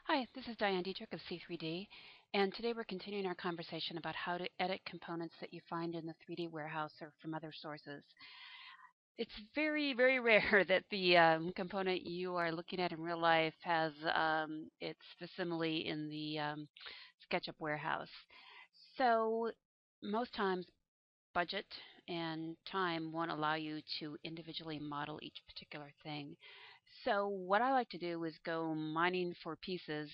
Hi, this is Diane Dieterich of C3D, and today we're continuing our conversation about how to edit components that you find in the 3D warehouse or from other sources. It's very, very rare that the component you are looking at in real life has its facsimile in the SketchUp warehouse. So most times budget and time won't allow you to individually model each particular thing. So what I like to do is go mining for pieces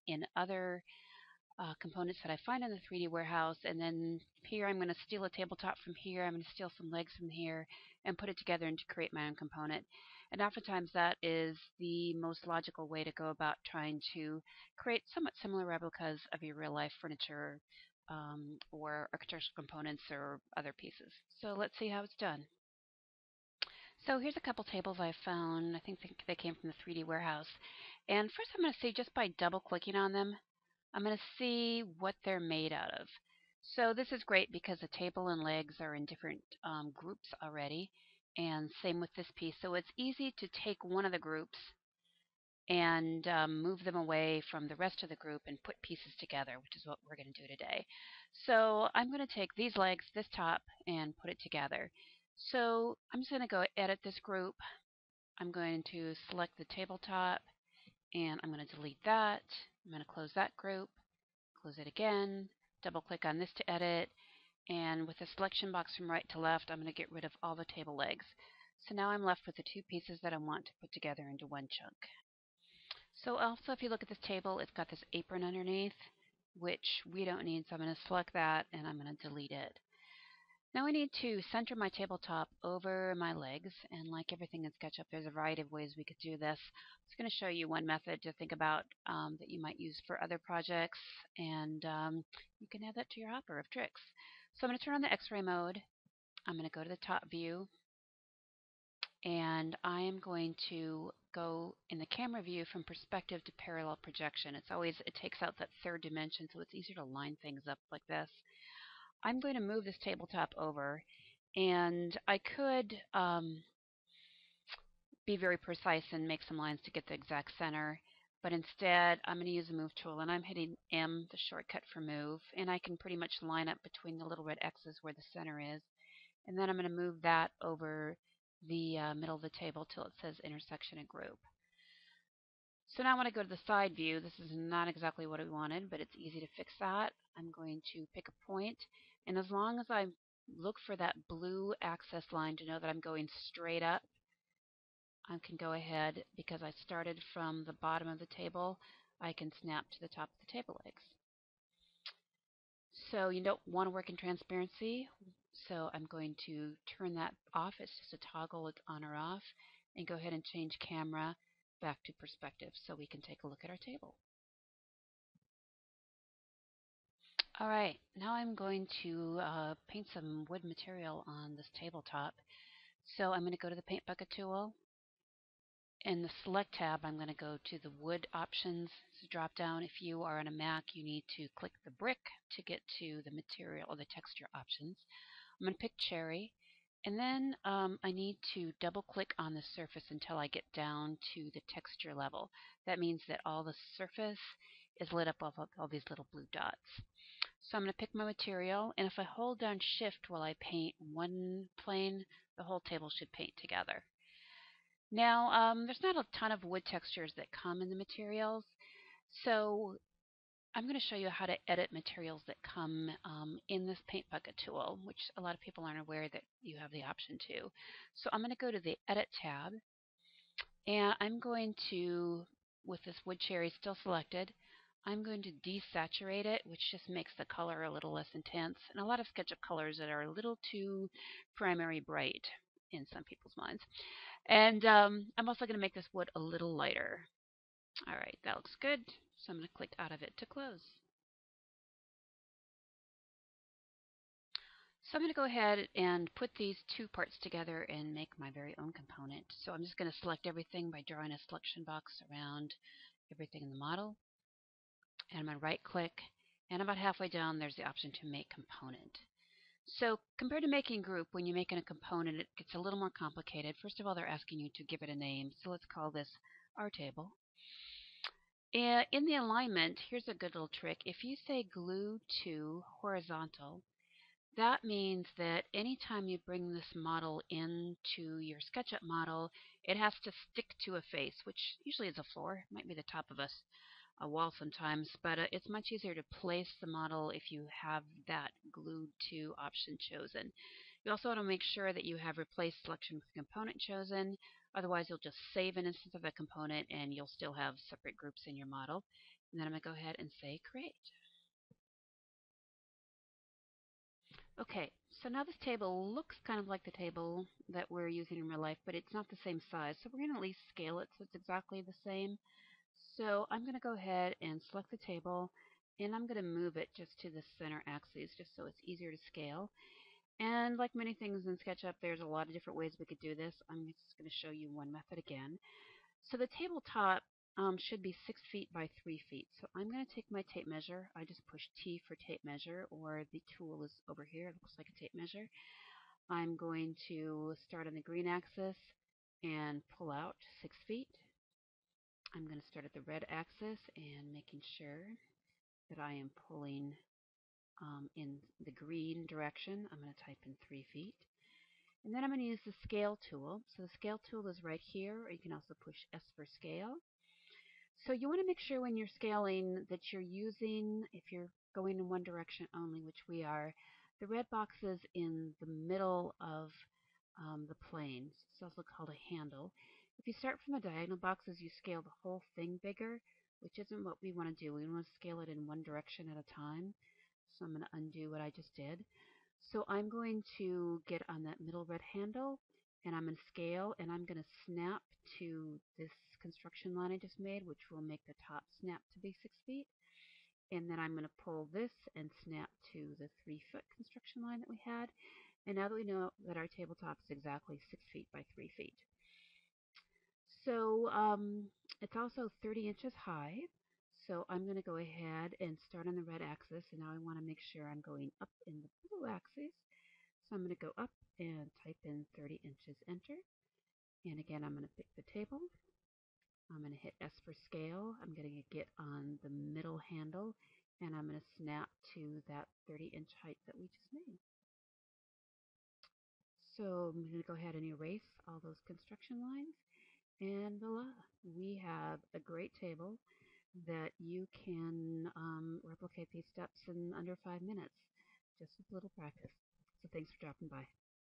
in other components that I find in the 3D warehouse, and then here I'm going to steal a tabletop from here, I'm going to steal some legs from here, and put it together and to create my own component. And oftentimes that is the most logical way to go about trying to create somewhat similar replicas of your real life furniture or architectural components or other pieces. So let's see how it's done. So here's a couple tables I found. I think they came from the 3D warehouse. And first I'm going to see, just by double clicking on them, I'm going to see what they're made out of. So this is great because the table and legs are in different groups already. And same with this piece. So it's easy to take one of the groups and move them away from the rest of the group and put pieces together, which is what we're going to do today. So I'm going to take these legs, this top, and put it together. So I'm just going to go edit this group. I'm going to select the tabletop, and I'm going to delete that. I'm going to close that group, close it again, double click on this to edit, and with the selection box from right to left, I'm going to get rid of all the table legs. So now I'm left with the two pieces that I want to put together into one chunk. So also, if you look at this table, it's got this apron underneath, which we don't need, so I'm going to select that and I'm going to delete it. Now I need to center my tabletop over my legs, and like everything in SketchUp, there's a variety of ways we could do this. I'm just going to show you one method to think about that you might use for other projects, and you can add that to your hopper of tricks. So I'm going to turn on the X-ray mode. I'm going to go to the top view, and I am going to go in the camera view from perspective to parallel projection. It takes out that third dimension, so it's easier to line things up like this. I'm going to move this tabletop over, and I could be very precise and make some lines to get the exact center, but instead I'm going to use the move tool, and I'm hitting M, the shortcut for move, and I can pretty much line up between the little red X's where the center is, and then I'm going to move that over the middle of the table till it says intersection and group. So now when I go to the side view, this is not exactly what I wanted, but it's easy to fix that. I'm going to pick a point, and as long as I look for that blue access line to know that I'm going straight up, I can go ahead, because I started from the bottom of the table, I can snap to the top of the table legs. So you don't want to work in transparency, so I'm going to turn that off. It's just a toggle, it's on or off, and go ahead and change camera back to perspective so we can take a look at our table. All right, now I'm going to paint some wood material on this tabletop. So I'm going to go to the paint bucket tool. In the select tab, I'm going to go to the wood options. It's a drop down. If you are on a Mac, you need to click the brick to get to the material or the texture options. I'm going to pick cherry, and then I need to double click on the surface until I get down to the texture level. That means that all the surface is lit up with all these little blue dots. So I'm going to pick my material, and if I hold down shift while I paint one plane, the whole table should paint together. Now, there's not a ton of wood textures that come in the materials, so I'm going to show you how to edit materials that come in this paint bucket tool, which a lot of people aren't aware that you have the option to. So I'm going to go to the Edit tab, and I'm going to, with this wood cherry still selected, I'm going to desaturate it, which just makes the color a little less intense, and a lot of SketchUp colors that are a little too primary bright in some people's minds. And I'm also going to make this wood a little lighter. All right, that looks good. So I'm going to click out of it to close. So I'm going to go ahead and put these two parts together and make my very own component. So I'm just going to select everything by drawing a selection box around everything in the model. And I'm going to right click, and about halfway down there's the option to make component. So compared to making group, when you're making a component, it gets a little more complicated. First of all, they're asking you to give it a name. So let's call this our table. In the alignment, here's a good little trick. If you say glue to horizontal, that means that anytime you bring this model into your SketchUp model, it has to stick to a face, which usually is a floor. It might be the top of a wall sometimes, but it's much easier to place the model if you have that glued to option chosen. You also want to make sure that you have replace selection with component chosen. Otherwise, you'll just save an instance of a component and you'll still have separate groups in your model. And then I'm going to go ahead and say create. Okay, so now this table looks kind of like the table that we're using in real life, but it's not the same size. So we're going to at least scale it so it's exactly the same. So I'm going to go ahead and select the table, and I'm going to move it just to the center axis just so it's easier to scale. And like many things in SketchUp, there's a lot of different ways we could do this. I'm just going to show you one method again. So the tabletop should be 6 feet by 3 feet. So I'm going to take my tape measure. I just push T for tape measure, or the tool is over here. It looks like a tape measure. I'm going to start on the green axis and pull out 6 feet. I'm going to start at the red axis and making sure that I am pulling in the green direction. I'm going to type in 3 feet. And then I'm going to use the scale tool. So the scale tool is right here, or you can also push S for scale. So you want to make sure when you're scaling that you're using, if you're going in one direction only, which we are, the red boxes in the middle of the plane. It's also called a handle. If you start from the diagonal boxes, you scale the whole thing bigger, which isn't what we want to do. We want to scale it in one direction at a time. So I'm going to undo what I just did. So I'm going to get on that middle red handle, and I'm going to scale, and I'm going to snap to this construction line I just made, which will make the top snap to be 6 feet. And then I'm going to pull this and snap to the 3-foot construction line that we had. And now that we know that our tabletop is exactly 6 feet by 3 feet. So it's also 30 inches high. So I'm going to go ahead and start on the red axis. And now I want to make sure I'm going up in the blue axis. So I'm going to go up and type in 30 inches, enter. And again, I'm going to pick the table. I'm going to hit S for scale. I'm going to get on the middle handle, and I'm going to snap to that 30-inch height that we just made. So I'm going to go ahead and erase all those construction lines, and voila, we have a great table that you can replicate these steps in under 5 minutes, just with a little practice. So thanks for dropping by.